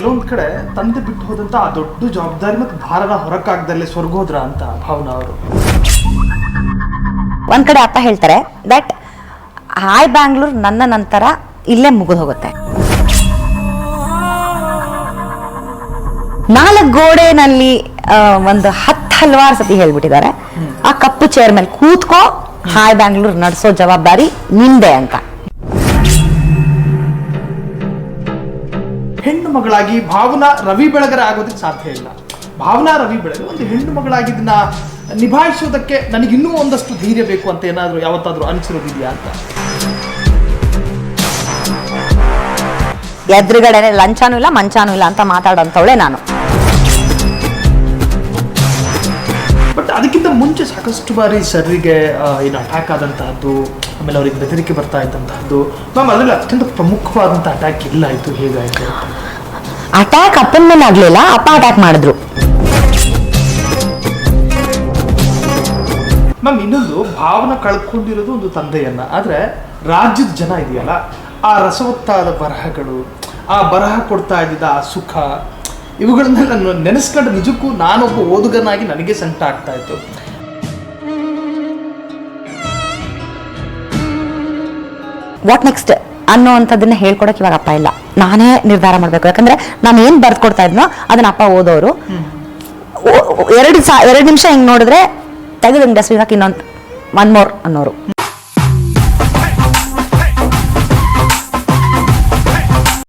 ಎಲ್ಲೊಂದ್ ಕಡೆ ತಂದೆ ಬಿಟ್ಟು ಹೋದಂತ ಆ ದೊಡ್ಡ ಜವಾಬ್ದಾರಿ ಮತ್ತು ಭಾರನ ಹೊರಕಾಗ್ದಲ್ಲೇ ಸ್ವರ್ಗೋದ್ರ ಅಂತ ಭಾವನಾ ಅವರು. ಒಂದ್ ಕಡೆ ಅಪ್ಪ ಹೇಳ್ತಾರೆ ದಟ್ ಹಾಯ್ ಬ್ಯಾಂಗ್ಳೂರ್ ನನ್ನ ನಂತರ ಇಲ್ಲೇ ಮುಗಿದು ಹೋಗುತ್ತೆ. 4 ಗೋಡೆನಲ್ಲಿ ಒಂದು 10 ಹಲವಾರು ಸತಿ ಹೇಳ್ಬಿಟ್ಟಿದ್ದಾರೆ, ಆ ಕಪ್ಪು ಚೇರ್ ಮೇಲೆ ಕೂತ್ಕೋ, ಹಾಯ್ ಬ್ಯಾಂಗ್ಳೂರ್ ನಡೆಸೋ ಜವಾಬ್ದಾರಿ ನಿಂದೆ ಅಂತ. ಹೆಣ್ಣು ಮಗಳಾಗಿ ಭಾವನಾ ರವಿ ಬೆಳಗೆರೆ ಆಗೋದಕ್ಕೆ ಸಾಧ್ಯ ಇಲ್ಲ. ಭಾವನಾ ರವಿ ಬೆಳಗೆರೆ ಒಂದು ಹೆಣ್ಣು ಮಗಳಾಗಿ ಇದನ್ನ ನಿಭಾಯಿಸೋದಕ್ಕೆ ನನಗಿನ್ನೂ ಒಂದಷ್ಟು ಧೈರ್ಯ ಬೇಕು ಅಂತ ಏನಾದರೂ ಯಾವತ್ತಾದ್ರೂ ಅನಿಸಿರೋದಿದೆಯಾ ಅಂತ? ಎದುರುಗಡೆ ಲಂಚಾನೂ ಇಲ್ಲ ಮಂಚಾನೂ ಇಲ್ಲ ಅಂತ ಮಾತಾಡೋಂಥವಳೆ ನಾನು. ಬಟ್ ಅದಕ್ಕಿಂತ ಮುಂಚೆ ಸಾಕಷ್ಟು ಬಾರಿ ಸರ್ರಿಗೆ ಏನು ಅಟ್ಯಾಕ್ ಆದಂತಹದ್ದು, ಆಮೇಲೆ ಅವ್ರಿಗೆ ಬೆದರಿಕೆ ಬರ್ತಾ ಇದ್ದಂತಹದ್ದು ಮ್ಯಾಮ್, ಅದರಲ್ಲಿ ಅತ್ಯಂತ ಪ್ರಮುಖವಾದಂಥ ಅಟ್ಯಾಕ್ ಇಲ್ಲ ಆಯಿತು, ಹೇಗಾಯಿತು? ಅಟ್ಯಾಕ್ ಅಪ್ಪನ ಮೇಲೆ ಆಗ್ಲಿಲ್ಲ, ಅಪ್ಪ ಅಟ್ಯಾಕ್ ಮಾಡಿದ್ರು. ಮ್ಯಾಮ್, ಇನ್ನೊಂದು ಭಾವನ ಕಳ್ಕೊಂಡಿರೋದು ಒಂದು ತಂದೆಯನ್ನ, ಆದರೆ ರಾಜ್ಯದ ಜನ ಇದೆಯಲ್ಲ, ಆ ರಸವತ್ತಾದ ಬರಹಗಳು, ಆ ಬರಹ ಕೊಡ್ತಾ ಇದ್ದಿದ್ದ ಆ ಸುಖ, ಇವುಗಳನ್ನೆಲ್ಲ ನೆನೆಸ್ಕೊಂಡು ನಿಜಕ್ಕೂ ನಾನೊಬ್ಬ ಓದುಗನಾಗಿ ನನಗೆ ಸಂಕಟ ಆಗ್ತಾ ಇತ್ತು. ವಾಟ್ ನೆಕ್ಸ್ಟ್ ಅನ್ನೋವಂಥದ್ದನ್ನ ಹೇಳ್ಕೊಡಕ್ಕೆ ಇವಾಗ ಅಪ್ಪ ಇಲ್ಲ, ನಾನೇ ನಿರ್ಧಾರ ಮಾಡಬೇಕು. ಯಾಕಂದ್ರೆ ನಾನು ಏನು ಬರ್ದು ಕೊಡ್ತಾ ಇದ್ನೋ ಅದನ್ನ ಅಪ್ಪ ಓದೋರು 2 ನಿಮಿಷ ಹಿಂಗೆ ನೋಡಿದ್ರೆ ತೆಗೆದು ಡಸ್ಟ್ಬಿನ್ ಹಾಕಿ ಇನ್ನೊಂದು 1 more ಅನ್ನೋರು.